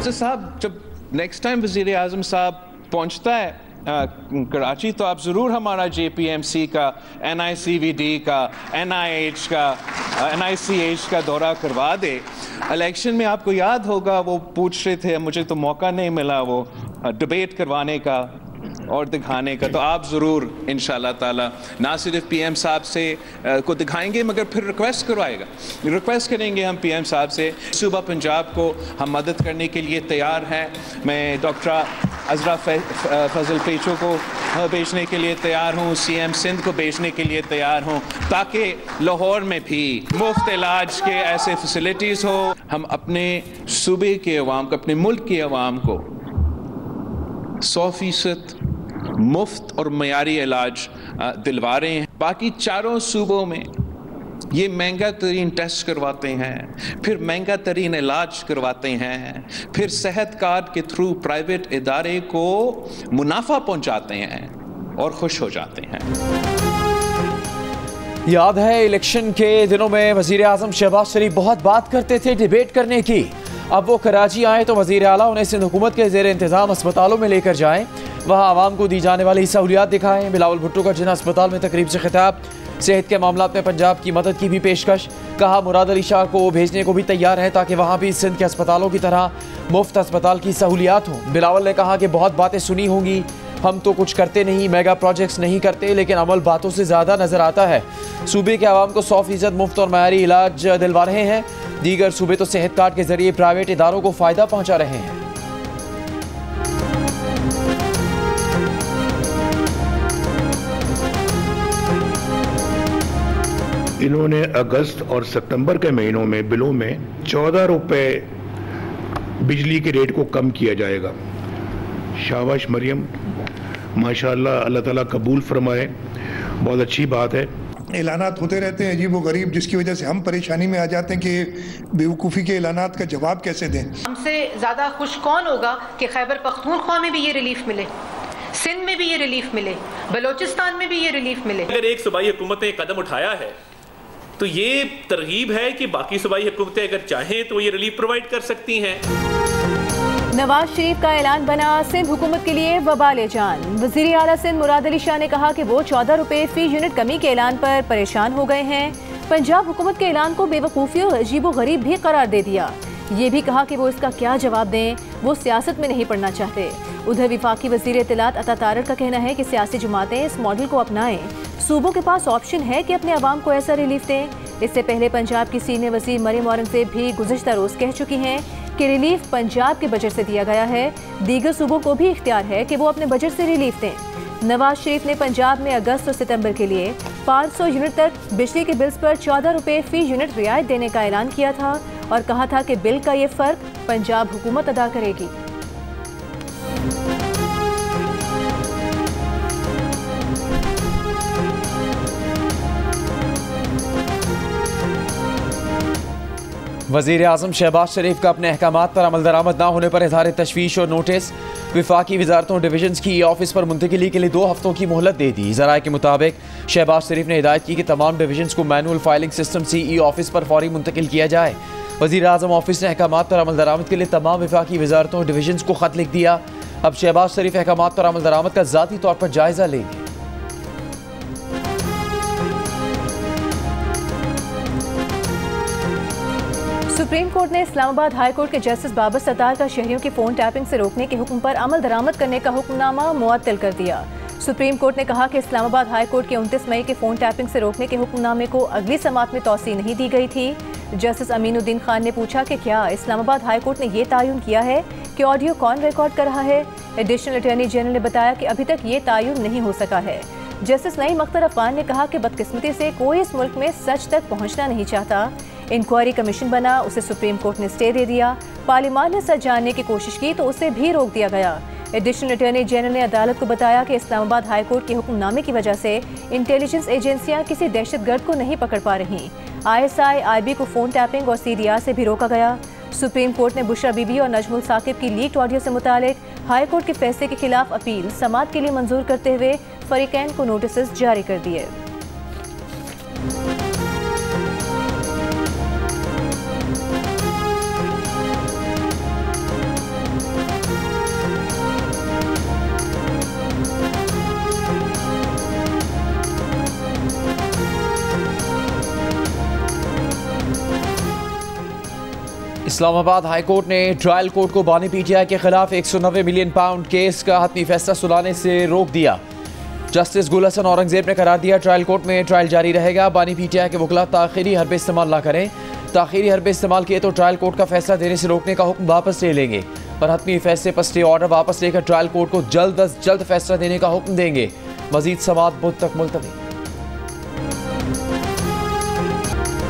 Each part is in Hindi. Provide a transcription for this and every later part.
तो साहब जब नेक्स्ट टाइम वज़ीर आज़म साहब पहुंचता है कराची तो आप ज़रूर हमारा JPMC का, NICVD का, NIH का, NICH का दौरा करवा दे। इलेक्शन में आपको याद होगा वो पूछ रहे थे, मुझे तो मौका नहीं मिला वो डिबेट करवाने का और दिखाने का, तो आप ज़रूर इंशाल्लाह ताला ना सिर्फ PM साहब से को दिखाएंगे मगर फिर रिक्वेस्ट करेंगे हम PM साहब से। सूबा पंजाब को हम मदद करने के लिए तैयार हैं। मैं डॉक्टर अज़रा फजल पेचो को भेजने के लिए तैयार हूँ, CM सिंध को भेजने के लिए तैयार हूँ, ताकि लाहौर में भी मुफ्त इलाज के ऐसे फैसिलिटीज़ हो। हम अपने सूबे के अवाम को, अपने मुल्क के अवाम को 100% मुफ्त और मयारी इलाज दिलवा रहे हैं। बाकी चारों सूबों में ये महंगा तरीन टेस्ट करवाते हैं, फिर महंगा तरीन इलाज करवाते हैं, फिर सेहत कार्ड के थ्रू प्राइवेट इदारे को मुनाफा पहुंचाते हैं और खुश हो जाते हैं। याद है इलेक्शन के दिनों में वज़ीर आज़म शहबाज शरीफ बहुत बात करते थे डिबेट करने की। अब वो कराची आए तो वज़ीर आला उन्हें सिंध हुकूमत के ज़ेर इंतज़ाम अस्पतालों में लेकर जाएं, वहाँ आवाम को दी जाने वाली सहूलियात दिखाएं। बिलावल भुट्टो का जिन्ना अस्पताल में तकरीब से खिताब, सेहत के मामला में पंजाब की मदद की भी पेशकश। कहा मुराद अली शाह को भेजने को भी तैयार है ताकि वहाँ भी सिंध के अस्पतालों की तरह मुफ्त अस्पताल की सहूलियात हों। बिलावल ने कहा कि बहुत बातें सुनी होंगी, हम तो कुछ करते नहीं, मेगा प्रोजेक्ट्स नहीं करते, लेकिन अमल बातों से ज़्यादा नज़र आता है। सूबे के आवाम को 100% मुफ्त और मयारी इलाज दिलवा रहे हैं। दीगर सूबे तो सेहत कार्ड के जरिए प्राइवेट इदारों को फ़ायदा पहुँचा रहे हैं। इन्होंने अगस्त और सितंबर के महीनों में बिलों में 14 रुपए बिजली के रेट को कम किया जाएगा। शाबाश मरियम, माशाअल्लाह, अल्लाह ताला कबूल फरमाए, बहुत अच्छी बात है। ऐलानात होते रहते हैं अजीब व गरीब, जिसकी वजह से हम परेशानी में आ जाते हैं कि बेवकूफ़ी के ऐलानात का जवाब कैसे दें। हमसे ज़्यादा खुश कौन होगा कि खैबर पख्तूनख्वा में भी ये रिलीफ मिले, सिंध में भी ये रिलीफ मिले, बलोचिस्तान में भी ये रिलीफ मिले। अगर एक सूबाई हुकूमत ने कदम उठाया है तो ये तरगीब है कि बाकी सूबाई हुकूमतें अगर चाहें तो ये रिलीफ प्रोवाइड कर सकती हैं। नवाज शरीफ का ऐलान बना सिंध हुकूमत के लिए वबाल जान। वज़ीर आला सिंध मुराद अली शाह ने कहा कि वो 14 रुपए फी यूनिट कमी के ऐलान पर परेशान हो गए हैं। पंजाब हुकूमत के ऐलान को बेवकूफ़ी और अजीबो गरीब भी करार दे दिया। ये भी कहा कि वो इसका क्या जवाब दें, वो सियासत में नहीं पढ़ना चाहते। उधर विफाकी वज़ीर इत्तलात अता तारड़ का कहना है कि सियासी जमातें इस मॉडल को अपनाएं। सूबों के पास ऑप्शन है कि अपने अवाम को ऐसा रिलीफ दें। इससे पहले पंजाब की सीनियर वज़ीर मरियम औरंगज़ेब भी गुज़िश्ता रोज़ कह चुकी हैं कि रिलीफ पंजाब के बजट से दिया गया है, दीगर सूबों को भी इख्तियार है कि वो अपने बजट से रिलीफ दें। नवाज शरीफ ने पंजाब में अगस्त और सितंबर के लिए 500 यूनिट तक बिजली के बिल्स पर 14 रुपए फी यूनिट रियायत देने का ऐलान किया था और कहा था कि बिल का ये फ़र्क पंजाब हुकूमत अदा करेगी। वज़ीर आज़म शहबाज शरीफ का अपने अहकामात पर अमल दरामद ना होने पर इज़हार तशवीश और नोटिस। विफाकी वजारतों डिवीजन्स की ऑफिस पर मुंतकिली के लिए 2 हफ्तों की मोहलत दे दी। ज़राए के मुताबिक शहबाज शरीफ ने हिदायत की कि तमाम डिवीजन्स को मैनुअल फाइलिंग सिस्टम से ऑफिस पर फौरी मुंतकिल किया जाए। वज़ीर आज़म ऑफिस ने अहकामात पर अमल दरामद के लिए तमाम विफाकी वजारतों डिवीजन्स को ख़त लिख दिया। अब शहबाज शरीफ अहकामात पर अमल दरामद का ज़ाती तौर पर जायज़ा लेंगे। सुप्रीम कोर्ट ने इस्लामाबाद हाई कोर्ट के जस्टिस बाबर सत्तार का शहरियों की फ़ोन टैपिंग से रोकने के हुक्म पर अमल दरामद करने का हुक्मनामा मुअत्तल कर दिया। सुप्रीम कोर्ट ने कहा कि इस्लामाबाद हाई कोर्ट के 29 मई के फ़ोन टैपिंग से रोकने के हुक्मनामे को अगली समात में तौसी नहीं दी गई थी। जस्टिस अमीनुद्दीन खान ने पूछा कि क्या इस्लामाबाद हाई कोर्ट ने ये तयन किया है कि ऑडियो कौन रिकॉर्ड कर रहा है। एडिशनल अटॉर्नी जनरल ने बताया कि अभी तक ये तयन नहीं हो सका है। जस्टिस नईम अख्तर अफगान ने कहा कि बदकिस्मती से कोई इस मुल्क में सच तक पहुँचना नहीं चाहता। इंक्वायरी कमीशन बना, उसे सुप्रीम कोर्ट ने स्टे दे दिया। पार्लियामान ने सच जानने की कोशिश की तो उसे भी रोक दिया गया। एडिशनल अटॉर्नी जनरल ने अदालत को बताया कि इस्लामाबाद हाई कोर्ट के हुक्मनामे की वजह से इंटेलिजेंस एजेंसियां किसी दहशतगर्द को नहीं पकड़ पा रहीं। ISI, IB को फ़ोन टैपिंग और CDR से भी रोका गया। सुप्रीम कोर्ट ने बुशरा बीबी और नजमुल साकिब की लीक्ड ऑडियो से मुतालिक हाई कोर्ट के फैसले के खिलाफ अपील समाअत के लिए मंजूर करते हुए फरीकैन को नोटिस जारी कर दिए। इस्लामाबाद हाई कोर्ट ने ट्रायल कोर्ट को बानी पीटीआई के खिलाफ 190 मिलियन पाउंड केस का हतमी फैसला सुनाने से रोक दिया। जस्टिस गुल हसन औरंगजेब ने करार दिया ट्रायल कोर्ट में ट्रायल जारी रहेगा। बानी पीटीआई के वकला ताखीरी हरबे इस्तेमाल ना करें। ताखीरी हरबे इस्तेमाल किए तो ट्रायल कोर्ट का फैसला देने से रोकने का हुक्म वापस ले लेंगे। पर हतमी फैसले पर स्टे ऑर्डर वापस लेकर ट्रायल कोर्ट को जल्द अज जल्द फैसला देने का हुक्म देंगे। मजीद समाअत बुध तक मुलतवी।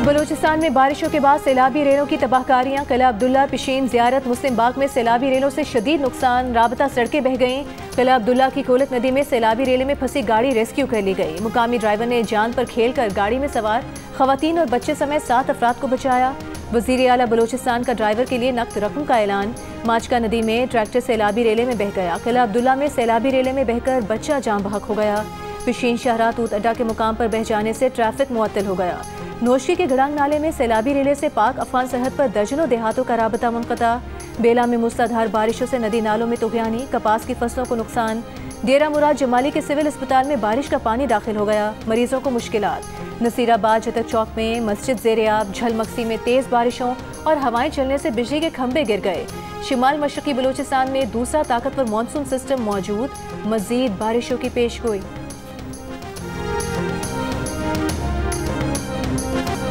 बलूचिस्तान में बारिशों के बाद सैलाबी रेलों की तबाहकारियां। किला अब्दुल्ला, पिशीन, ज़ियारत, मुस्लिम बाग में सैलाबी रेलों से शदीद नुकसान। राबता सड़कें बह गईं। किला अब्दुल्ला की कोलत नदी में सैलाबी रेले में फंसी गाड़ी रेस्क्यू कर ली गई। मुकामी ड्राइवर ने जान पर खेल कर गाड़ी में सवार खवातीन और बच्चे समेत 7 अफराद को बचाया। वज़ीर आला बलूचिस्तान का ड्राइवर के लिए नकद रकम का ऐलान। माचका नदी में ट्रैक्टर सैलाबी रेले में बह गया। किला अब्दुल्ला में सैलाबी रेले में बहकर बच्चा जान बहक हो गया। पिशीन शाहरा तूत अड्डा के मुकाम पर बह जाने से ट्रैफिक मुअत्तल हो गया। नोशी के गड़ांग नाले में सैलाबी रेले से पाक अफगान सरहद पर दर्जनों देहातों का राबता मुनक़ता। बेला में मूसलाधार बारिशों से नदी नालों में तुग़यानी, कपास की फसलों को नुकसान। डेरा मुराद जमाली के सिविल अस्पताल में बारिश का पानी दाखिल हो गया, मरीजों को मुश्किलात। नसीराबाद जतक चौक में मस्जिद ज़ेर-ए-आब, झलमक्सी में तेज़ बारिशों और हवाएं चलने से बिजली के खंभे गिर गए। शिमाल मशरक़ी बलूचिस्तान में दूसरा ताकतवर मानसून सिस्टम मौजूद, मज़ीद बारिशों की पेशगोई।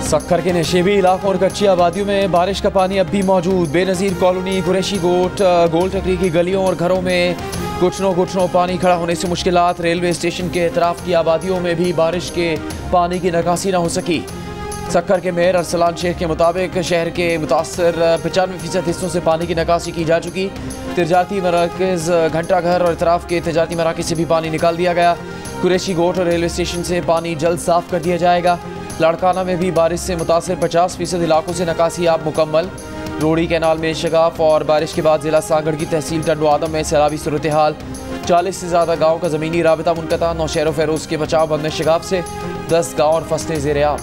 सक्खर के नशेबी इलाकों और कच्ची आबादियों में बारिश का पानी अब भी मौजूद। बेनज़ीर कॉलोनी, कुरैशी गोट, गोल टकरी की गलियों और घरों में घुटनों पानी खड़ा होने से मुश्किलात। रेलवे स्टेशन के अतराफ की आबादियों में भी बारिश के पानी की निकासी न हो सकी। सक्खर के मेयर अरसलान शेख के मुताबिक शहर के मुतासर 95% हिस्सों से पानी की निकासी की जा चुकी। तिजारती मराकज़, घंटा घर और अतराफ के तिजारती मराकज़ से भी पानी निकाल दिया गया। कुरैशी गोट और रेलवे स्टेशन से पानी जल्द साफ कर दिया जाएगा। लाड़काना में भी बारिश से मुतासर 50% इलाकों से निकासी आप मुकम्मल। रोड़ी कैनाल में शगाफ और बारिश के बाद जिला सागड़ की तहसील टंडो आदम में सैलाबी सूरत हाल। 40 से ज़्यादा गाँव का ज़मीनी राबता मुनक़ता। नौशहर फ़ेरोज़ के बचाव बंद शगाफ से 10 गाँव और फसलें ज़ेर-ए-आब।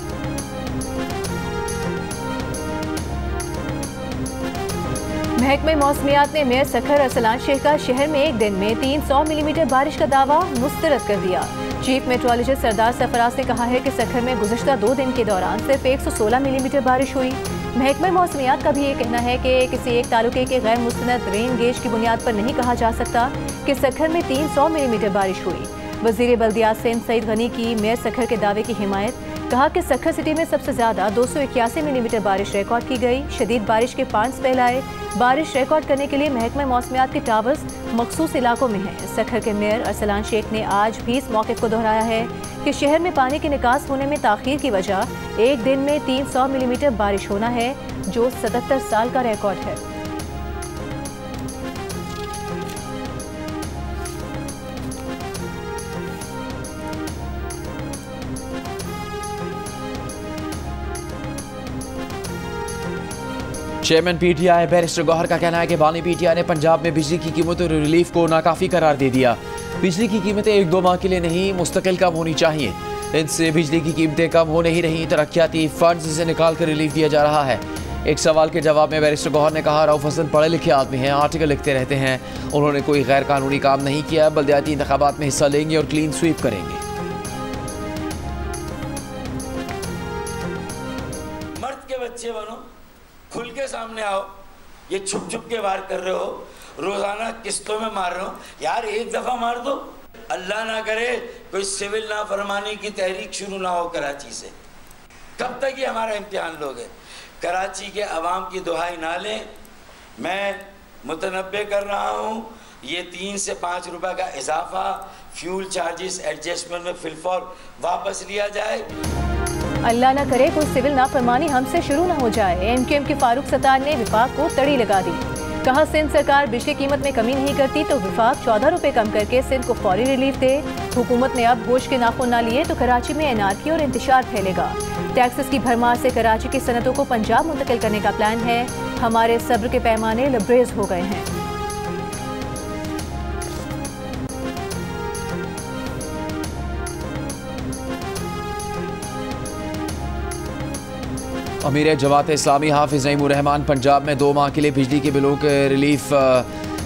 महकमे मौसमियात ने मेयर सक्खर अरसलान शेख का शहर में एक दिन में 300 मिलीमीटर बारिश का दावा मुस्तरद कर दिया। चीफ मेट्रोलॉजिस्ट सरदार सरफराज ने कहा है कि सक्खर में गुज़श्ता 2 दिन के दौरान सिर्फ 116 मिलीमीटर बारिश हुई। महकमे मौसमियात का भी ये कहना है कि किसी एक तालुके के गैर मुस्तनद रेन गेज की बुनियाद पर नहीं कहा जा सकता कि सक्खर में 300 मिलीमीटर बारिश हुई। वज़ीर बल्दियात सिंध सईद गनी की मेयर सक्खर के दावे की हिमायत। कहा कि सक्खर सिटी में सबसे ज़्यादा 281 मिलीमीटर बारिश रिकॉर्ड की गई। शदीद बारिश के 5 स्पेल आए। बारिश रिकॉर्ड करने के लिए महकमा मौसमियात के टावर्स मखसूस इलाकों में हैं। सक्खर के मेयर अरसलान शेख ने आज भी इस मौक़िफ़ को दोहराया है कि शहर में पानी के निकास होने में ताख़ीर की वजह एक दिन में 300 मिलीमीटर बारिश होना है, जो 77 साल का रिकॉर्ड है। चेयरमैन पीटीआई बैरिस्टर गौहर का कहना है कि बानी पीटीआई ने पंजाब में बिजली की कीमतों और रिलीफ को नाकाफी करार दे दिया। बिजली की कीमतें 1-2 माह के लिए नहीं, मुस्तकिल कम होनी चाहिए। इनसे बिजली की कीमतें कम हो नहीं रही, तरक्याती फंड्स से निकाल कर रिलीफ दिया जा रहा है। एक सवाल के जवाब में बैरिस्टर गौहर ने कहा, रऊफ हसन पढ़े लिखे आदमी हैं, आर्टिकल लिखते रहते हैं। उन्होंने कोई गैर कानूनी काम नहीं किया। बल्दियाती इंतखाबात में हिस्सा लेंगे और क्लीन स्वीप करेंगे। मर्द के बच्चे बनो, खुल के सामने आओ। ये छुप छुप के वार कर रहे हो, रोजाना किस्तों में मार रहे हो। यार एक दफा मार दो। अल्लाह ना करे कोई सिविल नाफरमानी की तहरीक शुरू ना हो कराची से। कब तक ये हमारा इम्तिहान लोगे? कराची के अवाम की दुहाई ना लें। मैं मुतनब्बे कर रहा हूँ, ये 3 से 5 रुपए का इजाफा फ्यूल चार्जेस एडजस्टमेंट में फिलफौर वापस लिया जाए। अल्लाह न करे कोई सिविल नाफरमानी हमसे शुरू न हो जाए। एमक्यूएम के फारूक सत्तार ने विफाक को तड़ी लगा दी। कहा, सिंध सरकार बिजली कीमत में कमी नहीं करती तो विफाक 14 रुपए कम करके सिंध को फौरी रिलीफ दे। हुकूमत ने अब गोश्त के नाखून न लिए तो कराची में एनार्की और इंतशार फैलेगा। टैक्सेस की भरमार से कराची की सनतों को पंजाब मुंतकिल करने का प्लान है। हमारे सब्र के पैमाने लबरेज हो गए हैं। अमीर जमात इस्लामी हाफिज़ नईमुर रहमान पंजाब में 2 माह के लिए बिजली के बिलों के रिलीफ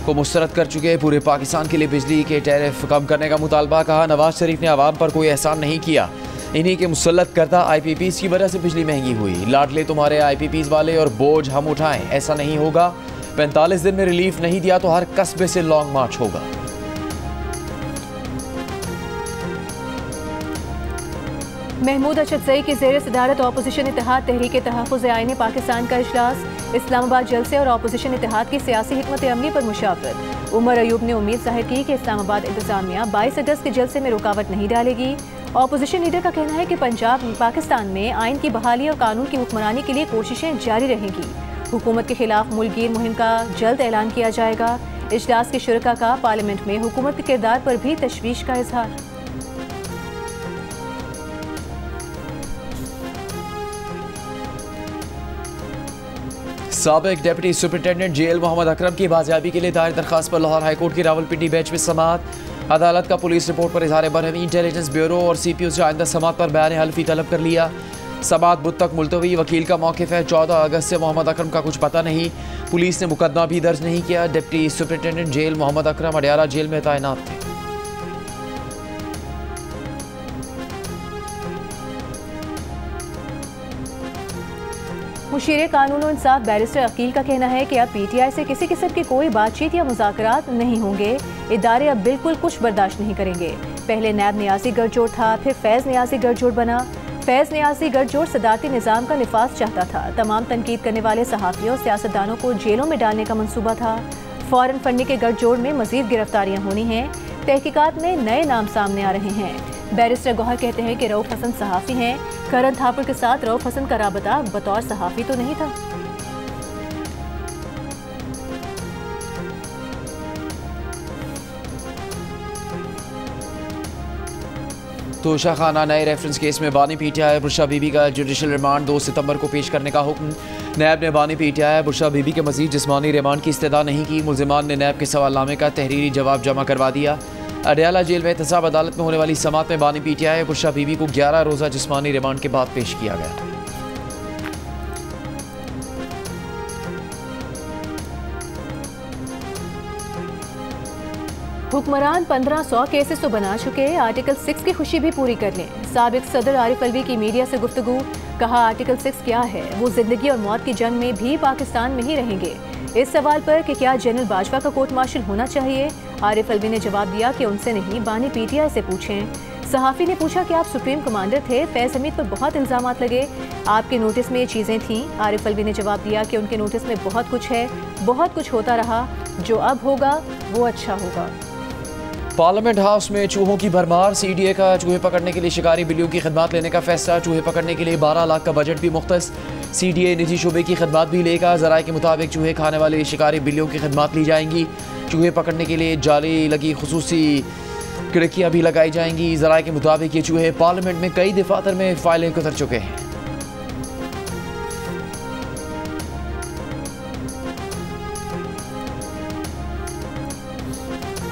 को मुस्तरद कर चुके हैं। पूरे पाकिस्तान के लिए बिजली के टैरिफ कम करने का मुतालबा। कहा, नवाज शरीफ ने आवाम पर कोई एहसान नहीं किया। इन्हीं के मुसल्लत करदा IPPs की वजह से बिजली महंगी हुई। लाडले तुम्हारे IPPs वाले और बोझ हम उठाएं, ऐसा नहीं होगा। 45 दिन में रिलीफ नहीं दिया तो हर कस्बे से लॉन्ग मार्च होगा। महमूद अशरफजई की ज़ेर सदारत अपोजिशन इत्तेहाद तहरीक तहफ़्फ़ुज़ आईन पाकिस्तान का इजलास। इस्लामाबाद जलसे और अपोजिशन इत्तेहाद की सियासी हिकमत अमली पर मुशावरत। उमर अयूब ने उम्मीद जाहिर की कि इस्लामाबाद इंतजामिया 22 अगस्त के जलसे में रुकावट नहीं डालेगी। अपोजिशन लीडर का कहना है कि पंजाब पाकिस्तान में आइन की बहाली और कानून की हुक्मरानी के लिए कोशिशें जारी रहेंगी। हुकूमत के खिलाफ मुल्कगीर मुहिम का जल्द ऐलान किया जाएगा। इजलास के शुरका का पार्लियामेंट में हुकूमत के किरदार पर भी तशवीश का इजहार। साबिक deputy superintendent jail Mohammad Akram की बाजियाबी के लिए दायर दरखास्त पर लाहौर हाईकोर्ट की रावलपिंडी बेंच में समाअत। अदालत का पुलिस रिपोर्ट पर इजहार बरहमी। इंटेलिजेंस ब्यूरो और CPO से आइंदा समाअत पर बयान हल्फी तलब कर लिया। समाअत बुध तक मुलतवी। वकील का मौक़िफ़ है 14 अगस्त से मोहम्मद अकरम का कुछ पता नहीं। पुलिस ने मुकदमा भी दर्ज नहीं किया। Deputy superintendent jail Mohammad Akram Adiala jail में तैनात थे। मुशीर कानून और इंसाफ बैरिस्टर अकील का कहना है कि अब PTI से किसी किस्म की कोई बातचीत या मुज़ाकरात नहीं होंगे। इदारे अब बिल्कुल कुछ बर्दाश्त नहीं करेंगे। पहले नैब नियाज़ी गठजोड़ था, फिर फैज़ नियाज़ी गठजोड़ बना। फैज़ नियाज़ी गठजोड़ सदारती निज़ाम का निफाज चाहता था। तमाम तनकीद करने वाले सहाफ़ियों और सियासतदानों को जेलों में डालने का मंसूबा था। फ़ौरन फंडी के गठजोड़ में मज़ीद गिरफ्तारियाँ होनी हैं। तहकीकात में नए नाम सामने आ रहे हैं। बैरिस्टर गौहर कहते हैं कि रऊफ हसन सहाफ़ी हैं। करण थापुर के साथ रऊफ हसन का राबता बतौर सहाफ़ी तो नहीं था। तोशा खाना नए रेफरेंस केस में बानी PTI बुशरा बीबी का जुडिशल रिमांड 2 सितंबर को पेश करने का हुक्म। नैब ने बानी PTI बुशरा बीबी के मजीद जिस्मानी रिमांड की इस्तदा नहीं की। मुल्जिमान ने नैब के सवालनामे का तहरीरी जवाब जमा करवा दिया। अडियाला जेल में एहतसाब अदालत में होने वाली समाअत में बानी PTI बुशरा बीबी को 11 रोज़ा जिस्मानी रिमांड के बाद पेश किया गया। हुक्मरान 1500 केसेस तो बना चुके, आर्टिकल 6 की खुशी भी पूरी कर लें। साबिक सदर आरिफ अलवी की मीडिया से गुफ्तगू। कहा आर्टिकल 6 क्या है, वो जिंदगी और मौत की जंग में भी पाकिस्तान में ही रहेंगे। इस सवाल पर कि क्या जनरल बाजवा का कोर्ट मार्शल होना चाहिए, आरिफ अलवी ने जवाब दिया कि उनसे नहीं, बानी PTI से पूछें। सहाफ़ी ने पूछा कि आप सुप्रीम कमांडर थे, फैज़ हमीद पर बहुत इल्ज़ामात लगे, आपके नोटिस में ये चीज़ें थीं। आरिफ अलवी ने जवाब दिया कि उनके नोटिस में बहुत कुछ है, बहुत कुछ होता रहा, जो अब होगा वो अच्छा होगा। पार्लियामेंट हाउस में चूहों की भरमार। CDA का चूहे पकड़ने के लिए शिकारी बिल्लियों की खिदमत लेने का फैसला। चूहे पकड़ने के लिए 12 लाख का बजट भी मुख्तस। CDA निजी शोबे की खिदमत भी लेगा। ज़राए के मुताबिक चूहे खाने वाले शिकारी बिल्लियों की खिदमत ली जाएंगी। चूहे पकड़ने के लिए जाली लगी खुसूसी खिड़कियाँ भी लगाई जाएंगी। ज़राए के मुताबिक ये चूहे पार्लियामेंट में कई दफातर में फाइलें गुजर चुके हैं।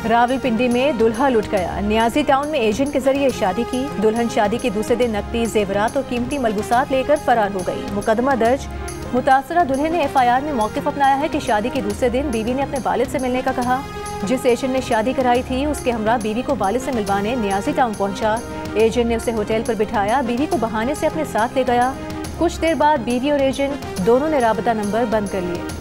रावलपिंडी में दुल्हा लुट गया। नियाजी टाउन में एजेंट के जरिए शादी की। दुल्हन शादी के दूसरे दिन नकदी, जेवरात और कीमती मलबूसात लेकर फरार हो गई। मुकदमा दर्ज। मुतासरा दुल्हे ने FIR में मौक़िफ़ अपनाया है कि शादी के दूसरे दिन बीवी ने अपने वालिद से मिलने का कहा। जिस एजेंट ने शादी कराई थी उसके हमरा बीवी को वालिद से मिलवाने नियाजी टाउन पहुंचा। एजेंट ने उसे होटल पर बिठाया, बीवी को बहाने से अपने साथ ले गया। कुछ देर बाद बीवी और एजेंट दोनों ने राबता नंबर बंद कर लिए।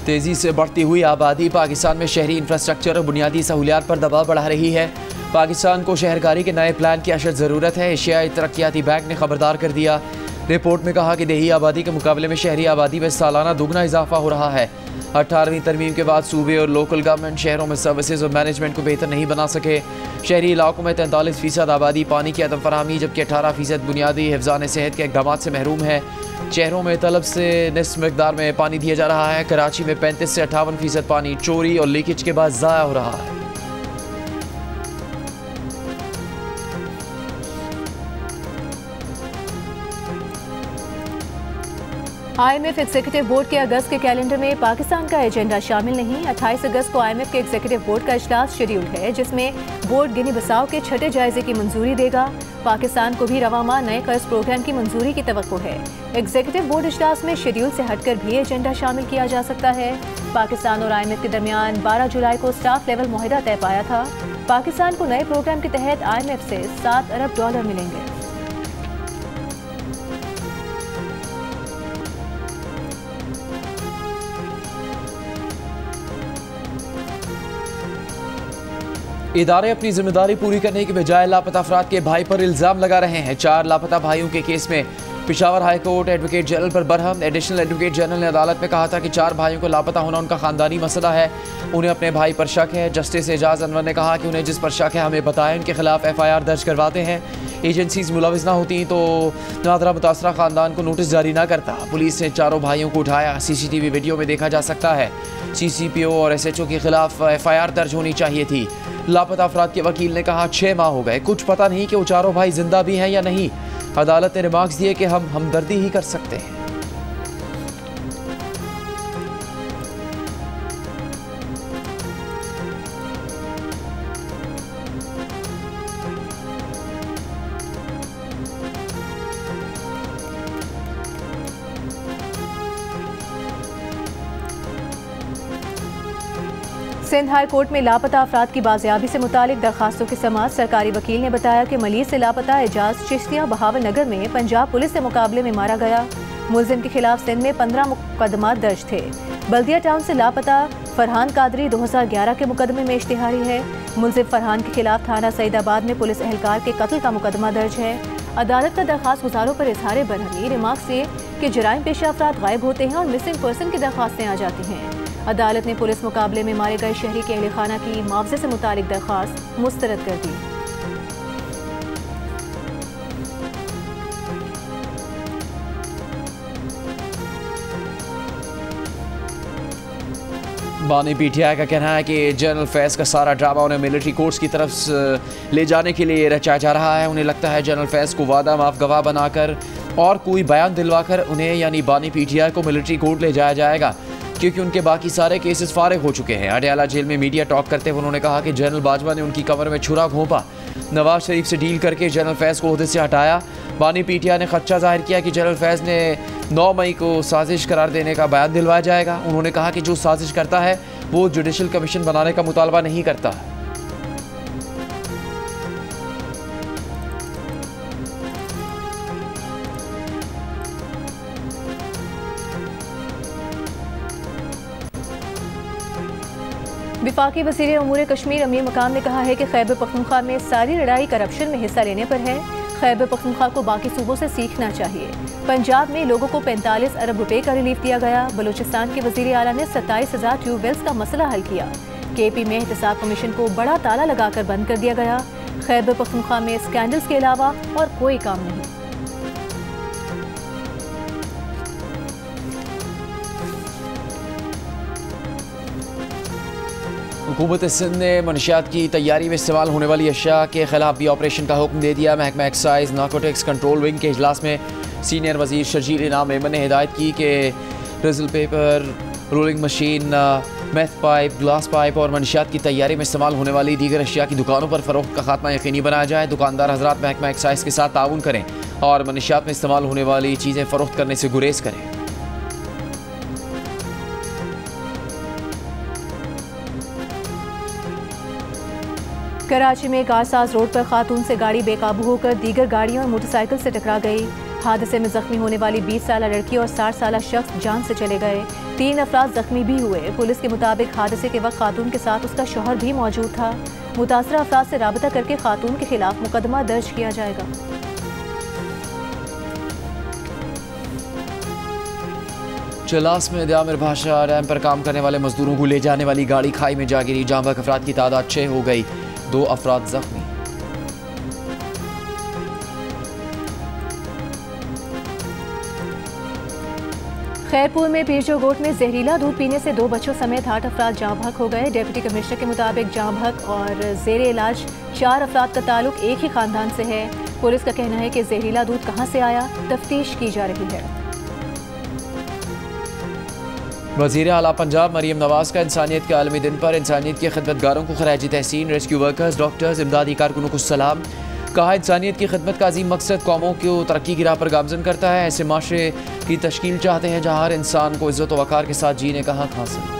तेज़ी से बढ़ती हुई आबादी पाकिस्तान में शहरी इंफ्रास्ट्रक्चर और बुनियादी सहूलियात पर दबाव बढ़ा रही है। पाकिस्तान को शहरकारी के नए प्लान की अशद ज़रूरत है। एशियाई तरक्याती बैंक ने खबरदार कर दिया। रिपोर्ट में कहा कि देही आबादी के मुकाबले में शहरी आबादी में सालाना दुगना इजाफा हो रहा है। 18वीं तरमीम के बाद सूबे और लोकल गवर्नमेंट शहरों में सर्विसेज और मैनेजमेंट को बेहतर नहीं बना सके। शहरी इलाकों में 43% आबादी पानी की अदम फराहमी, जबकि 18% बुनियादी हिफ्ज़ान सेहत के इक़दामात से महरूम है। शहरों में तलब से निस्फ मिक़दार में पानी दिया जा रहा है। कराची में 35 से 58% पानी चोरी और लीकेज के बाद ज़ाया हो रहा है। IMF एग्जीक्यूटिव बोर्ड के अगस्त के कैलेंडर में पाकिस्तान का एजेंडा शामिल नहीं। 28 अगस्त को IMF के एग्जीक्यूटिव बोर्ड का इजलास शेड्यूल है, जिसमें बोर्ड गिनी बसाओ के छठे जायजे की मंजूरी देगा। पाकिस्तान को भी रवा माह नए कर्ज प्रोग्राम की मंजूरी की तवक्को है। एग्जीक्यूटिव बोर्ड इजलास में शेड्यूल से हटकर भी एजेंडा शामिल किया जा सकता है। पाकिस्तान और IMF के दरमियान 12 जुलाई को स्टाफ लेवल मुआहदा तय पाया था। पाकिस्तान को नए प्रोग्राम के तहत IMF से $7 अरब मिलेंगे। इदारे अपनी जिम्मेदारी पूरी करने के बजाय लापता अफराद के भाई पर इल्जाम लगा रहे हैं। 4 लापता भाइयों के केस में Peshawar high court advocate general पर बरहम। एडिशनल एडवोकेट जनरल ने अदालत में कहा था कि 4 भाइयों को लापता होना उनका खानदानी मसला है, उन्हें अपने भाई पर शक है। जस्टिस एजाज अनवर ने कहा कि उन्हें जिस पर शक है हमें बताएं, उनके खिलाफ FIR दर्ज करवाते हैं। एजेंसीज मुलविस ना होती तो नादरा मुतासरा खानदान को नोटिस जारी ना करता। पुलिस ने 4 भाइयों को उठाया। CCTV वीडियो में देखा जा सकता है। CCPO और SHO के खिलाफ FIR दर्ज होनी चाहिए थी। लापता अफराद के वकील ने कहा 6 माह हो गए, कुछ पता नहीं कि वो 4 भाई जिंदा भी हैं या नहीं। अदालत ने रिमार्क्स दिए कि हम हमदर्दी ही कर सकते हैं। सिंध हाई कोर्ट में लापता अफराद की बाजियाबी से मुतालिक दरखास्तों की समाअत। सरकारी वकील ने बताया कि मलिक से लापता एजाज चिश्तिया बहावल नगर में पंजाब पुलिस से मुकाबले में मारा गया। मुलजिम के खिलाफ सिंध में 15 मुकदमा दर्ज थे। बल्दिया टाउन से लापता फरहान कादरी 2011 के मुकदमे में इश्तिहारी है। मुलजिम फरहान के खिलाफ थाना सईदाबाद में पुलिस एहलकार के कत्ल का मुकदमा दर्ज है। अदालत का दरखास्त गुजारों पर इजहार बरहमी रिमार्क से कि जराइम पेशा अफराद गायब होते हैं और मिसिंग पर्सन की दरखास्तें आ जाती हैं। अदालत ने पुलिस मुकाबले में मारे गए शहरी के अहल खाना की मुआवजे से मुतालिक दरखास्त मुस्तरद कर दी। बानी PTI का कहना है कि जनरल फैज़ का सारा ड्रामा उन्हें मिलिट्री कोर्ट्स की तरफ ले जाने के लिए रचाया जा रहा है। उन्हें लगता है जनरल फैज़ को वादा माफ गवाह बनाकर और कोई बयान दिलवाकर उन्हें यानी बानी PTI को मिलिट्री कोर्ट ले जाया जाएगा, क्योंकि उनके बाकी सारे केसेस फारिग हो चुके हैं। अडयाला जेल में मीडिया टॉक करते हुए उन्होंने कहा कि जनरल बाजवा ने उनकी कमर में छुरा घोंपा, नवाज शरीफ से डील करके जनरल फैज़ को ओहदे से हटाया। बानी PTI ने खदशा जाहिर किया कि जनरल फैज़ ने 9 मई को साजिश करार देने का बयान दिलवाया जाएगा। उन्होंने कहा कि जो साजिश करता है वो जुडिशल कमीशन बनाने का मुतालबा नहीं करता। वफाकी वज़ीर उमूर कश्मीर अमीर मकाम ने कहा है कि खैबर पख्तूनख्वा में सारी लड़ाई करप्शन में हिस्सा लेने पर है। खैबर पख्तूनख्वा को बाकी सूबों से सीखना चाहिए। पंजाब में लोगों को 45 अरब रुपए का रिलीफ दिया गया। बलूचिस्तान के वज़ीर आला ने 27,000 ट्यूबवेल्स का मसला हल किया। KP में एहतसाब कमीशन को बड़ा ताला लगाकर बंद कर दिया गया। खैबर पख्तूनख्वा में स्कैंडल्स के अलावा और कोई काम नहीं। हुकूमत सिंध ने मनशियात की तैयारी में इस्तेमाल होने वाली अशिया के खिलाफ भी ऑपरेशन का हुक्म दे दिया। महकमा एक्साइज नारकोटिक्स कंट्रोल विंग के इजलास में सीनियर वजीर शर्जील इनाम मेमन ने हिदायत की कि Rizla paper, rolling machine, meth pipe, glass pipe और मनशियात की तैयारी में इस्तेमाल होने वाली दीगर अशिया की दुकानों पर फरोख्त का खात्मा यकीनी बनाया जाए। दुकानदार हजरात महकमा एक्साइज के साथ ताउन करें और मनशियात में इस्तेमाल होने वाली चीज़ें फ़रोख्त करने से गुरेज करें। कराची में कारसाज रोड पर खातून से गाड़ी बेकाबू होकर दीगर गाड़ियों और मोटरसाइकिल से टकरा गई। हादसे में जख्मी होने वाली 20 साला लड़की और 60 साला शख्स जान से चले गए। 3 अफराद जख्मी भी हुए। पुलिस के मुताबिक हादसे के वक्त खातून के साथ उसका शौहर भी मौजूद था। मुतासरा अफराद से राबता करके खातून के खिलाफ मुकदमा दर्ज किया जाएगा। चलास में दामिर भाषा डैम पर काम करने वाले मजदूरों को ले जाने वाली गाड़ी खाई में जा गिरी। जाँ बहक अफराद की तादाद 6 हो गई, 2 अफराद जख्मी। खैरपुर में पीरजो गोट में जहरीला दूध पीने से 2 बच्चों समेत 8 अफराद जाँ बहक हो गए। डिप्टी कमिश्नर के मुताबिक जाँ बहक और जेरे इलाज 4 अफराद का ताल्लुक एक ही खानदान से है। पुलिस का कहना है कि जहरीला दूध कहां से आया, तफ्तीश की जा रही है। वज़ीर आला पंजाब मरीम नवाज का इंसानियत के आलमी दिन पर इंसानियत के खिदमतगारों को खराज तहसीन, रेस्क्यू वर्कर्स, डॉक्टर्स, इमदादी कारकुनों को सलाम। कहा इंसानियत की खिदमत का अजीम मकसद कौमों को तरक्की की राह पर गामजन करता है। ऐसे माशरे की तश्कील चाहते हैं जहाँ हर इंसान को इज्जत व वक़ार के साथ जीने का हक हासिल।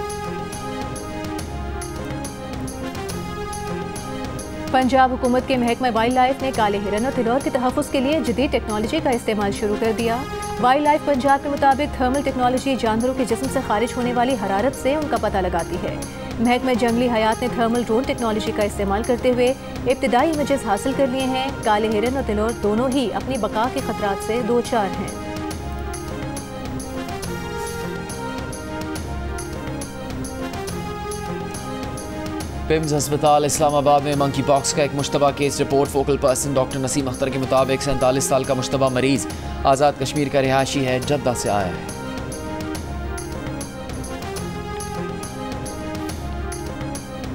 पंजाब हुकूमत के महकमा वाइल्ड लाइफ ने काले हिरन और तिलौर के तहफ़्फ़ुज़ के लिए जदीद टेक्नोलॉजी का इस्तेमाल शुरू कर दिया। वाइल्ड लाइफ पंजाब के मुताबिक थर्मल टेक्नोलॉजी जानवरों के जिस्म से खारिज होने वाली हरारत से उनका पता लगाती है। महकमा जंगली हयात ने थर्मल ड्रोन टेक्नोलॉजी का इस्तेमाल करते हुए इब्तिदाई इमेजेस हासिल कर लिए हैं। काले हिरन और तिलौर दोनों ही अपनी बका के खतरात से दो चार हैं। पिम्स अस्पताल इस्लामाबाद में मंकी पॉक्स का एक Mushtaba case report. Focal person doctor Naseem Akhtar के मुताबिक 47 साल का मुश्तबा मरीज आज़ाद कश्मीर का रिहायशी है, जद्दा से आया है।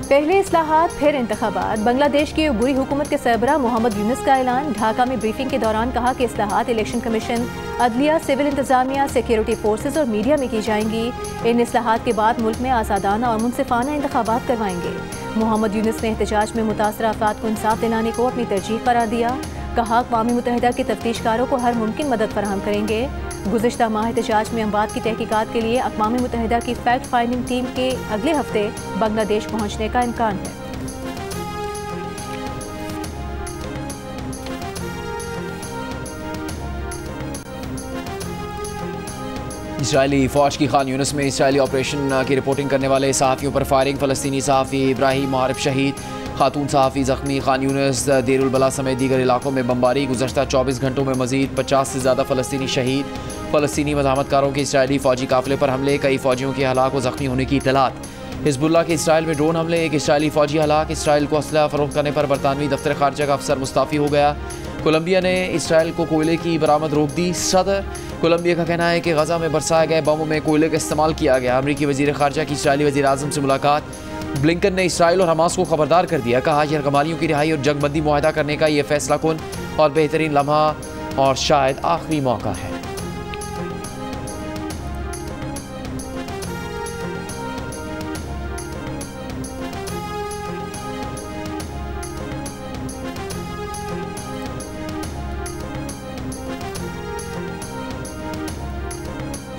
पहले इस्लाहात फिर इंतखाबात। बांग्लादेश की बुरी हुकूमत के सरबराह मोहम्मद यूनुस का ऐलान। ढाका में ब्रीफिंग के दौरान कहा कि इस्लाहात इलेक्शन कमीशन, अदलिया, सिविल इंतजामिया, सिक्योरिटी फोर्सेज और मीडिया में की जाएंगी। इन इस्लाहात के बाद मुल्क में आज़ादाना और मुनसिफाना इंतखाबात करवाएंगे। मोहम्मद यूनुस ने एहतजाज में मुतासरा अफराद को इंसाफ दिलाने को अपनी तरजीह करार दिया। कहा अक़वाम मुत्तहिदा के तफ्तीशकारों को हर मुमकिन मदद फराहम करेंगे। गुज़िश्ता माह एहतजाज में अमवात की तहकीकात के लिए अक़वाम मुत्तहिदा की फैक्ट फाइंडिंग टीम के अगले हफ्ते बांग्लादेश पहुँचने का इम्कान है। इजरायली फ़ौज की खान यूनुस में इजरायली ऑपरेशन की रिपोर्टिंग करने वाले सहाफ़ियों पर फायरिंग। फ़लस्तीनी सहाफ़ी इब्राहिम मुहारिब शहीद, खातून सहाफ़ी ज़ख्मी। खान यूनुस, देरुल बला समेत दीगर इलाकों में बमबारी। गुज़श्ता 24 घंटों में मज़ीद 50 से ज़्यादा फ़लस्तीनी शहीद। फ़लस्तीनी मज़ाहमतकारों के इजरायली फ़ौजी काफ़िले पर हमले, कई फ़ौजियों के हलाक व ज़ख्मी होने की इत्तलात। हिज़्बुल्लाह के इसराइल में ड्रोन हमले, एक इसराइली फ़ौजी हलाक। इसराइल को असलहा फ़रोख्त करने पर बरतानवी दफ्तर ख़ारजा का अफसर मुस्तफ़ी हो गया। कोलंबिया ने इसराइल को कोयले की बरामद रोक दी। सदर कोलंबिया का कहना है कि गजा में बरसाए गए बमों में कोयले का इस्तेमाल किया गया। अमरीकी वज़ीर ख़ारजा की इसराइली वज़ीर आज़म से मुलाकात। ब्लिंकन ने इसराइल और हमास को खबरदार कर दिया। कहा यरगमालियों की रिहाई और जंगबंदी मुआहदा करने का यह फैसला कुन और बेहतरीन लम्हा और शायद आखिरी मौका है।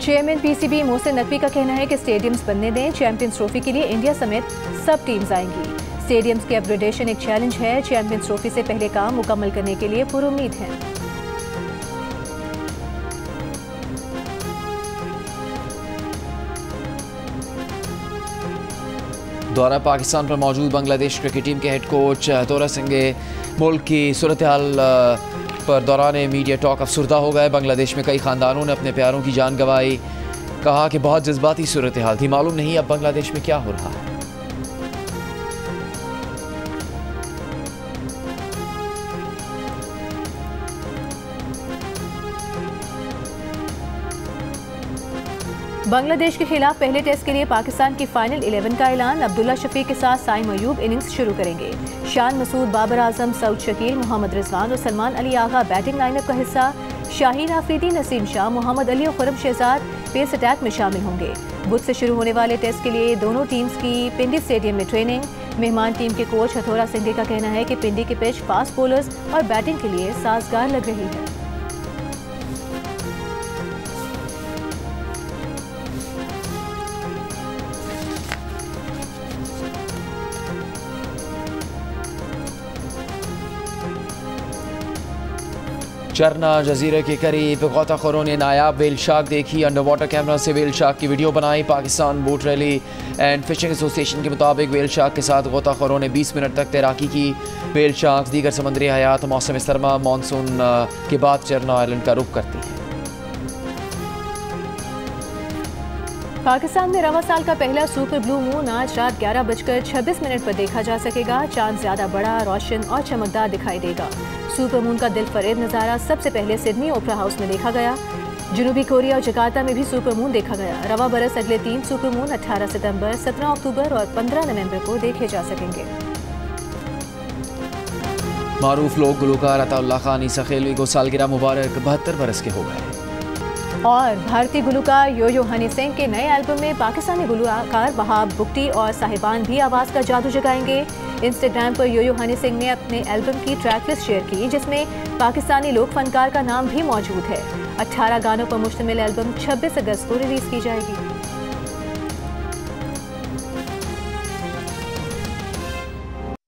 चेयरमैन पीसीबी मोहसिन नकवी का कहना है कि स्टेडियम्स बनने दें। चैंपियंस ट्रॉफी के लिए इंडिया समेत सब टीम्स आएंगी। स्टेडियम्स की अपग्रेडेशन एक चैलेंज है। चैंपियंस ट्रॉफी से पहले काम मुकम्मल करने के लिए पुरुम्मीद हैं। दौरा पाकिस्तान पर मौजूद बांग्लादेश क्रिकेट टीम के हेड कोच तोरा सिंह मुल्क की सूरत हाल पर दौरान मीडिया टॉक अफसरदा हो गए। बांग्लादेश में कई ख़ानदानों ने अपने प्यारों की जान गंवाई। कहा कि बहुत जज्बाती सूरत हाल थी, मालूम नहीं अब बांग्लादेश में क्या हो रहा है। बांग्लादेश के खिलाफ पहले टेस्ट के लिए पाकिस्तान की फाइनल 11 का ऐलान। अब्दुल्ला शफीक के साथ साइम अयूब इनिंग्स शुरू करेंगे। शान मसूद, बाबर आजम, सऊद शकील, मोहम्मद रिजवान और सलमान अली आगा बैटिंग लाइनअप का हिस्सा। शाहीन आफरीदी, नसीम शाह, मोहम्मद अली और खुरम शहजाद पेस अटैक में शामिल होंगे। बुध से शुरू होने वाले टेस्ट के लिए दोनों टीम्स की पिंडी स्टेडियम में ट्रेनिंग। मेहमान टीम के कोच हथौरा सिंह का कहना है कि पिंडी की पिच फास्ट बॉलर्स और बैटिंग के लिए साजगार लग रही है। चरना जजीरे के करीब गौताखोरों ने नायाब वेल शार्क देखी। अंडर वाटर कैमरा से वेल शार्क की वीडियो बनाई। Pakistan boat rally and fishing association के मुताबिक वेल शार्क के साथ गौताखोरों ने 20 मिनट तक तैराकी की। वेल शार्क दीगर समुद्री हयात मौसम सरमा मानसून के बाद चरना आइलैंड का रुख करती है। पाकिस्तान में रवा साल का पहला सुपर ब्लू मून आज रात 11:26 पर देखा जा सकेगा। चांद ज्यादा बड़ा, रोशन और चमकदार दिखाई देगा। सुपर मून का दिलफरेब नज़ारा सबसे पहले सिडनी ओपेरा हाउस में देखा गया। जनूबी कोरिया और जकार्ता में भी सुपर मून देखा गया। रवा बरस अगले 3 सुपर मून 18 सितंबर, 17 अक्टूबर और 15 नवंबर को देखे जा सकेंगे। मारूफ लोक गुलकार अताउल्लाह खान ईसा खेलवी को सालगिरह मुबारक, 72 बरस के हो गए। और भारतीय गुलकार यो-यो हनी सिंह के नए एल्बम में पाकिस्तानी गुलकार वहाब बुख्ती और साहिबान भी आवाज़ का जादू जगाएंगे। इंस्टाग्राम पर योयो हनी सिंह ने अपने एल्बम की ट्रैक लिस्ट शेयर की, जिसमें पाकिस्तानी लोक फनकार का नाम भी मौजूद है। 18 गानों पर मुश्तमिल एल्बम 26 अगस्त को रिलीज की जाएगी।